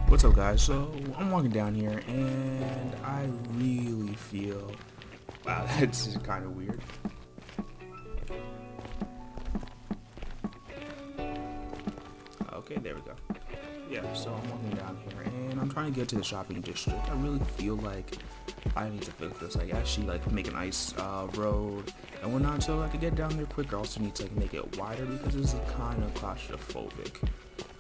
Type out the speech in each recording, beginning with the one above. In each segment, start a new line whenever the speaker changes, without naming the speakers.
What's up, guys? So I'm walking down here and I really feel, wow, that's just kind of weird. Okay, there we go. Yeah, so I'm walking down here and I'm trying to get to the shopping district. I really feel like I need to fix this. Like actually like make a nice road and whatnot so I could get down there quicker. I also need to like make it wider because this is kind of claustrophobic.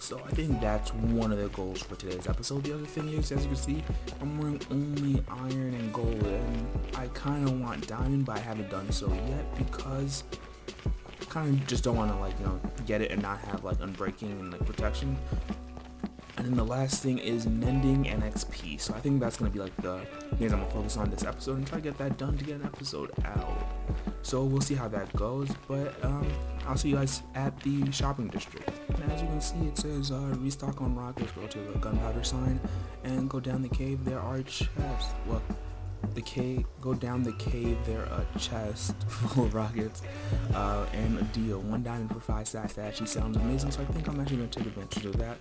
So I think that's one of the goals for today's episode. The other thing is, as you can see, I'm wearing only iron and gold, and I kind of want diamond, but I haven't done so yet because I kind of just don't want to get it and not have like unbreaking and like protection. And then the last thing is mending and XP. So I think that's going to be like the things I'm going to focus on this episode and try to get that done to get an episode out. So we'll see how that goes, but I'll see you guys at the shopping district. And as you can see, it says restock on rockets, go to the gunpowder sign, and go down the cave, there are chests. Well, go down the cave, there are a chest full of rockets, and a deal. 1 diamond for 5 stacks. That actually sounds amazing, so I think I'm actually going to take advantage of that.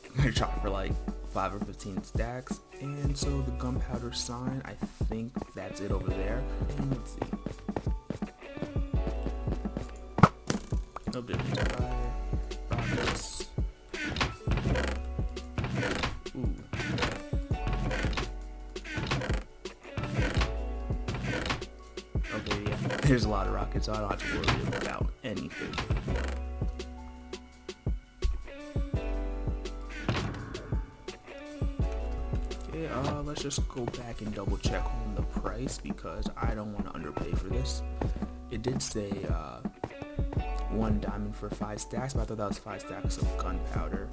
I'm going to try for like 5 or 15 stacks. And so the gunpowder sign, I think that's it over there. And let's see. No difference. Fire, rockets. Ooh. Okay, yeah. There's a lot of rockets, so I don't have to worry about anything. Let's just go back and double check on the price because I don't want to underpay for this. It did say 1 diamond for 5 stacks, but I thought that was 5 stacks of gunpowder.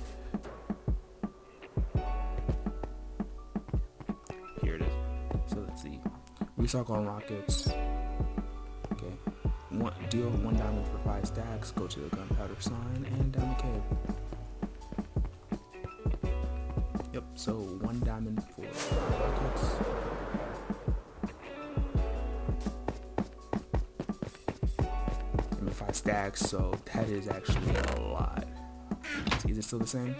Here it is. So let's see. Restock on rockets. Okay. Deal 1 diamond for 5 stacks. Go to the gunpowder sign and down the cave. Yep, so 1 diamond for rockets. And 5 stacks, so that is actually a lot. See, is it still the same?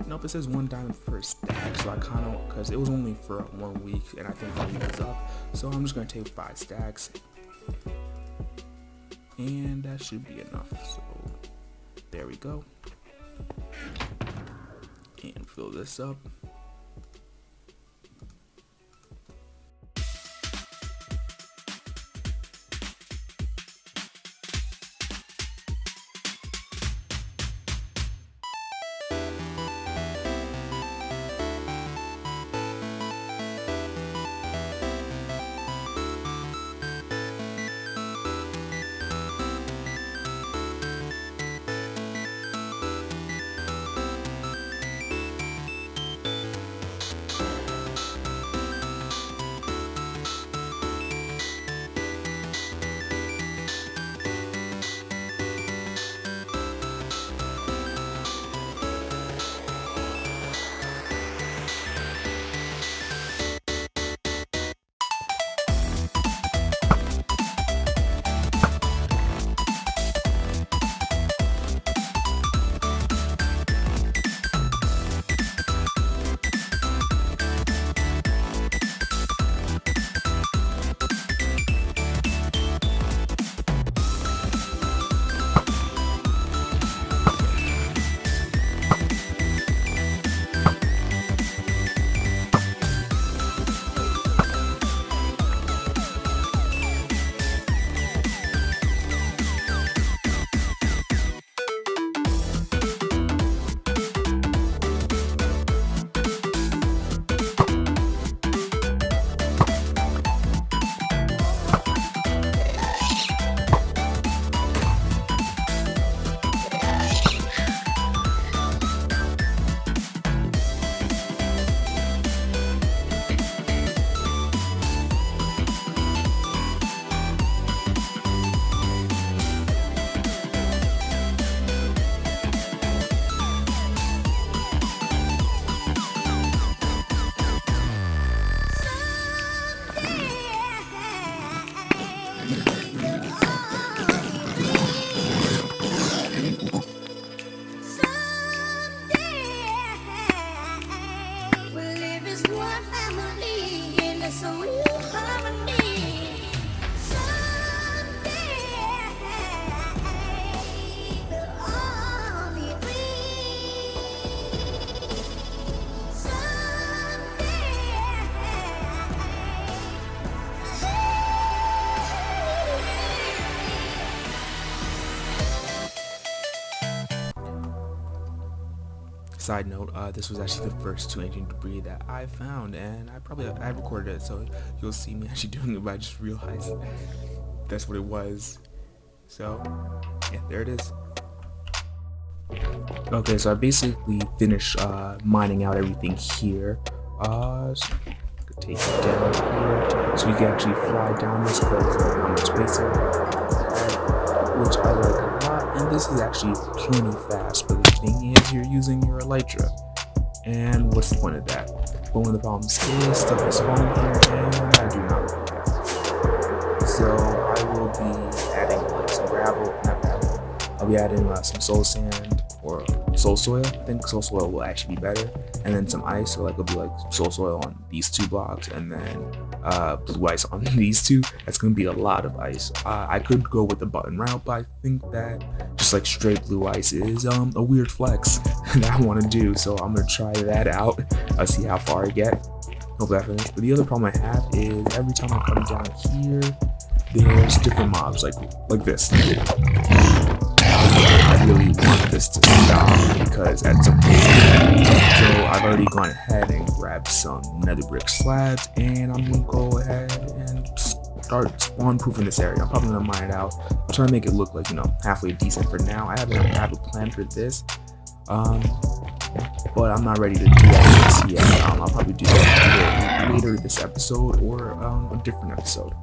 Nope, it says 1 diamond per stack, so I kind of, because it was only for 1 week, and I think 1 week is up, so I'm just going to take 5 stacks. And that should be enough, so there we go. And fill this up. side note, this was actually the first 2 ancient debris that I found, and I recorded it, so you'll see me actually doing it, but I just realized that's what it was. So yeah, there it is. Okay, so I basically finished mining out everything here. So take it down here, so you can actually fly down this because how much space I have, which I like a lot. And this is actually plenty fast, but the thing is, you're using your elytra, and what's the point of that? But one of the problems is stuff is spawning here, and I do not like that. So I will be adding like some gravel, not gravel. I'll be adding some soul sand or soul soil. I think soul soil will actually be better, and then some ice. So like it'll be like soul soil on these 2 blocks, and then blue ice on these 2. That's gonna be a lot of ice. I could go with the button route, but I think that just like straight blue ice is a weird flex that I want to do. So I'm gonna try that out. I'll see how far I get. Hopefully I finish. But the other problem I have is every time I come down here, there's different mobs like this. I really want this to stop because at some point, so I've already gone ahead and grabbed some nether brick slabs, and I'm gonna go ahead and start spawn proofing this area. I'm probably gonna mine it out. I'm trying to make it look like, you know, halfway decent for now. I have a plan for this, but I'm not ready to do that just yet. I'll probably do that either later this episode or a different episode.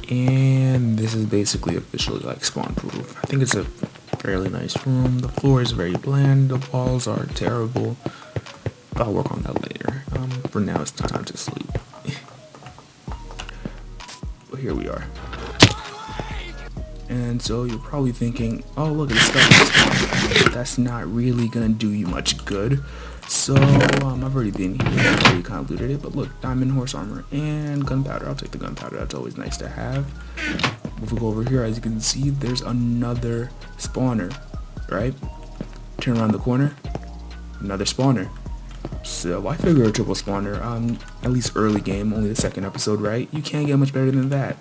And this is basically officially like spawn proof. I think it's a fairly nice room. The floor is very bland. The walls are terrible. I'll work on that later. For now, it's time to sleep. But here we are. And so you're probably thinking, oh look, it's stuff. That's not really gonna do you much good. So I've already been here. I've already kind of looted it. But look, diamond horse armor and gunpowder. I'll take the gunpowder. That's always nice to have. If we go over here, as you can see, there's another spawner, right? Turn around the corner, another spawner. So I figure a triple spawner, at least early game, only the 2nd episode, right? You can't get much better than that.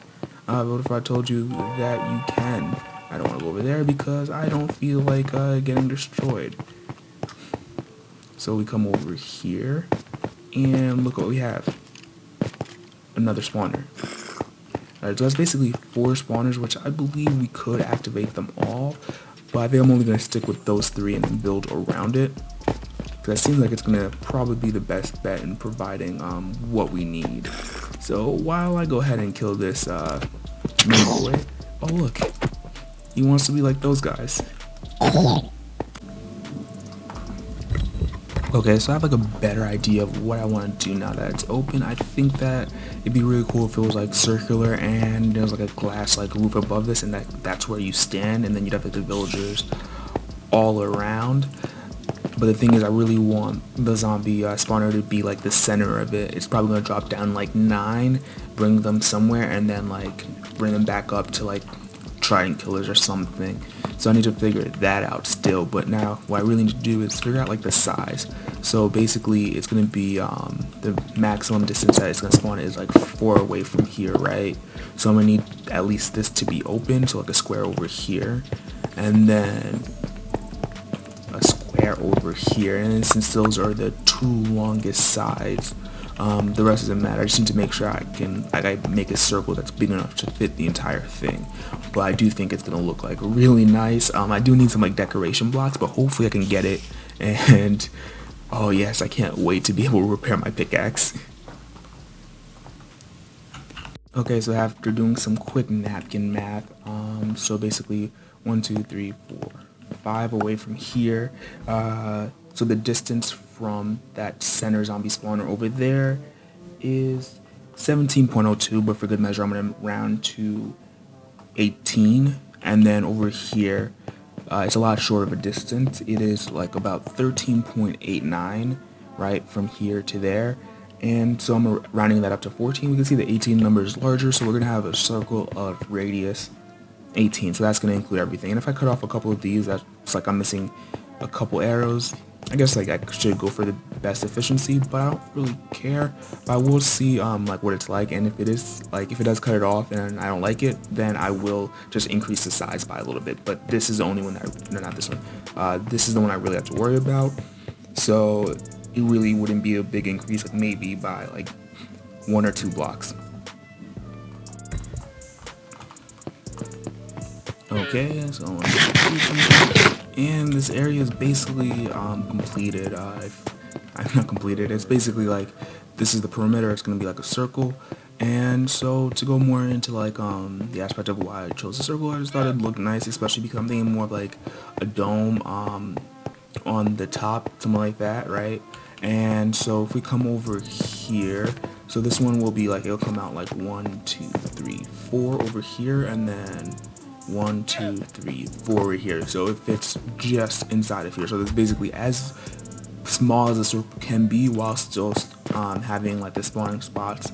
What if I told you that you can? I don't want to go over there because I don't feel like getting destroyed. So we come over here, and look what we have. Another spawner. Alright, so that's basically 4 spawners, which I believe we could activate them all. But I think I'm only going to stick with those 3 and then build around it. Because it seems like it's going to probably be the best bet in providing what we need. So while I go ahead and kill this boy. Oh look, he wants to be like those guys. Okay, so I have like a better idea of what I want to do now that it's open. I think that it'd be really cool if it was like circular and there's like a glass like roof above this, and that's where you stand, and then you'd have like the villagers all around. But the thing is, I really want the zombie spawner to be like the center of it. It's probably gonna drop down like 9, bring them somewhere, and then like bring them back up to like trident killers or something. So I need to figure that out still. But now what I really need to do is figure out like the size. So basically it's gonna be the maximum distance that it's gonna spawn is like 4 away from here, right? So I'm gonna need at least this to be open, so like a square over here, and then a square over here. And since those are the 2 longest sides The rest doesn't matter. I just need to make sure I make a circle that's big enough to fit the entire thing. But I do think it's gonna look like really nice. I do need some like decoration blocks, but hopefully I can get it. And oh yes, I can't wait to be able to repair my pickaxe. Okay, so after doing some quick napkin math, so basically 1, 2, 3, 4, 5 away from here. So the distance from that center zombie spawner over there is 17.02, but for good measure, I'm gonna round to 18. And then over here, it's a lot shorter of a distance. It is like about 13.89, right, from here to there. And so I'm rounding that up to 14. We can see the 18 number is larger, so we're going to have a circle of radius 18. So that's going to include everything. And if I cut off a couple of these, that's like I'm missing a couple arrows. I guess like I should go for the best efficiency, but I don't really care. But I will see like what it's like, and if it does cut it off and I don't like it, then I will just increase the size by a little bit. But this is the only one that, no, not this one. This is the one I really have to worry about. So it really wouldn't be a big increase, like maybe by like 1 or 2 blocks. Okay, so and this area is basically completed. I'm not completed. It's basically like this is the perimeter. It's gonna be like a circle. And so to go more into like the aspect of why I chose the circle, I just thought it'd look nice, especially because I'm thinking more of like a dome on the top, something like that, right? And so if we come over here, so this one will be like, it'll come out like 1, 2, 3, 4 over here, and then 1, 2, 3, 4 over here. So it fits just inside of here. So it's basically as small as a circle can be while still having like the spawning spots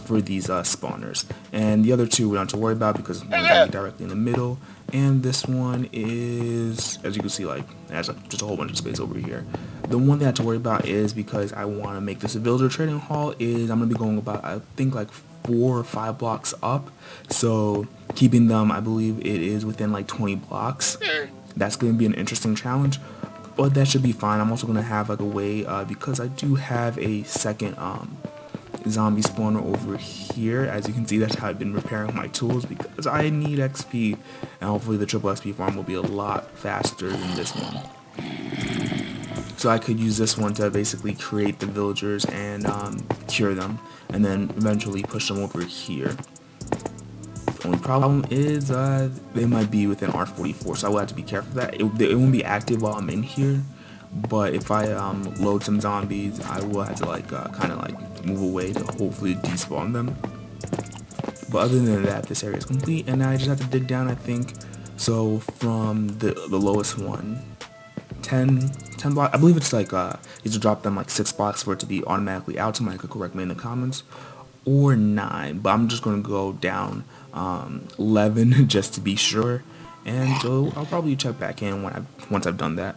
for these spawners. And the other two we don't have to worry about because one's gonna be directly in the middle, and this one is, as you can see, like it has like just a whole bunch of space over here. The one thing I have to worry about is, because I want to make this a villager trading hall, is I'm gonna be going about, I think, like 4 or 5 blocks up. So keeping them, I believe it is within like 20 blocks. That's gonna be an interesting challenge, but that should be fine. I'm also gonna have like a way, because I do have a second zombie spawner over here. As you can see, that's how I've been repairing my tools, because I need XP, and hopefully the triple XP farm will be a lot faster than this one. So I could use this one to basically create the villagers and cure them, and then eventually push them over here. The only problem is they might be within R44, so I will have to be careful of that. It won't be active while I'm in here, but if I load some zombies, I will have to like kind of like move away to hopefully despawn them. But other than that, this area is complete, and I just have to dig down, I think. So from the lowest one, 10 blocks, I believe it's like you have to drop them like 6 blocks for it to be automatically out. Somebody could correct me in the comments, or 9, but I'm just gonna go down 11 just to be sure. And so I'll probably check back in once I've done that.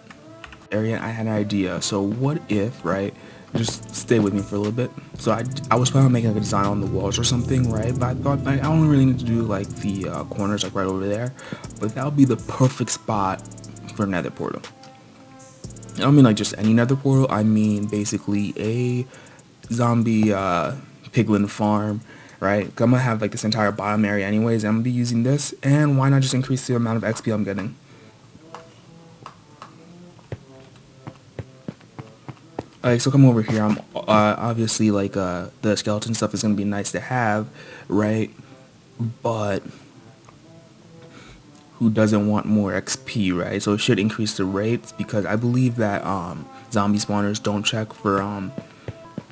Area, I had an idea. So what if, right, just stay with me for a little bit. So I was planning on making like a design on the walls or something, right? But I thought I don't really need to do like the corners like right over there, but that would be the perfect spot for a nether portal. I don't mean like just any nether portal, I mean basically a zombie piglin farm, right? I'm gonna have like this entire bottom area anyways, and I'm gonna be using this, and why not just increase the amount of XP I'm getting? Alright, so come over here. I'm obviously like the skeleton stuff is gonna be nice to have, right? But who doesn't want more XP, right? So it should increase the rates, because I believe that zombie spawners don't check for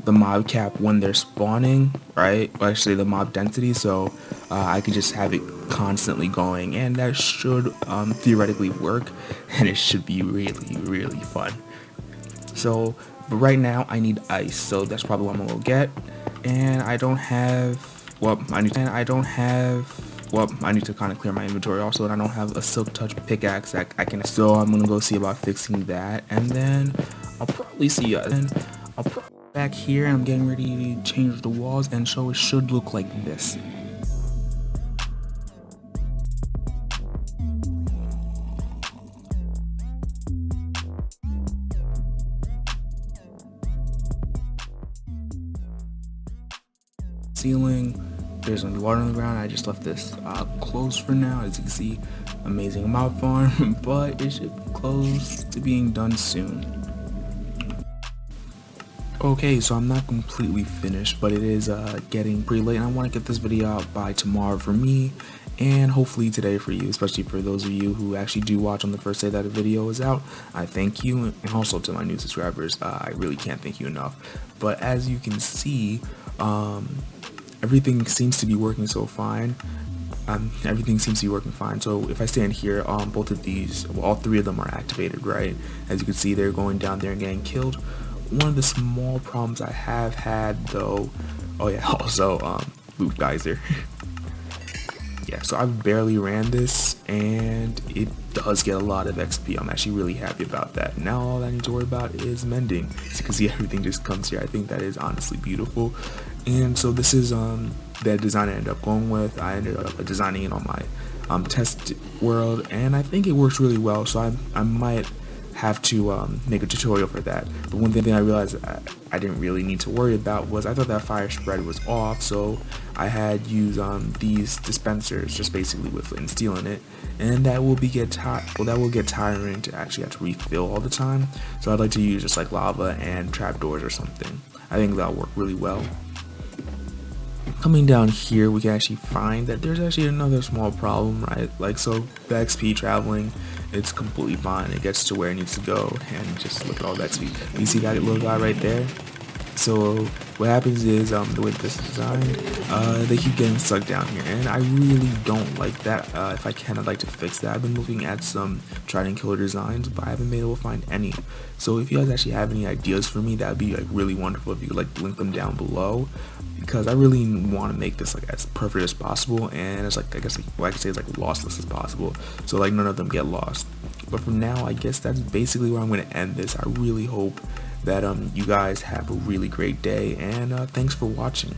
the mob cap when they're spawning, right? Or actually the mob density, so I could just have it constantly going, and that should theoretically work, and it should be really, really fun. So, but right now I need ice, so that's probably what I'm gonna go get. And I don't have, I need to kind of clear my inventory also, and I don't have a silk touch pickaxe that I can, so I'm gonna go see about fixing that, and then I'll probably see you. Then I'll probably back here, and I'm getting ready to change the walls, and so it should look like this. water on the ground. I just left this closed for now. As you can see, amazing mob farm, but it should be close to being done soon. Okay, so I'm not completely finished, but it is getting pretty late, and I want to get this video out by tomorrow for me, and hopefully today for you, especially for those of you who actually do watch on the first day that a video is out. I thank you, and also to my new subscribers, I really can't thank you enough. But as you can see, everything seems to be working so fine. Everything seems to be working fine. So if I stand here, both of these, well, all three of them are activated, right? As you can see, they're going down there and getting killed. One of the small problems I have had though, oh yeah, also loot geyser. Yeah, so I barely ran this and it does get a lot of XP. I'm actually really happy about that. Now all I need to worry about is mending. As you can see, everything just comes here. I think that is honestly beautiful. And so this is the design I ended up going with. I ended up designing it on my test world, and I think it works really well. So I might have to make a tutorial for that. But one thing I realized I didn't really need to worry about was I thought that fire spread was off, so I had used these dispensers just basically with flint and steel in it, and that will get tiring to actually have to refill all the time. So I'd like to use just like lava and trapdoors or something. I think that'll work really well. Coming down here, we can actually find that there's actually another small problem, right? Like, so the XP traveling, it's completely fine. It gets to where it needs to go, and just look at all that XP. You see that little guy right there? So what happens is, the way this is designed, they keep getting stuck down here, and I really don't like that. If I can, I'd like to fix that. I've been looking at some tried and killer designs, but I haven't been able to find any. So if you guys actually have any ideas for me, that would be like really wonderful if you could like link them down below, because I really want to make this like as perfect as possible, and it's like, I guess like, what I can say is like lossless as possible, so like none of them get lost. But for now, I guess that's basically where I'm going to end this. I really hope that you guys have a really great day, and thanks for watching.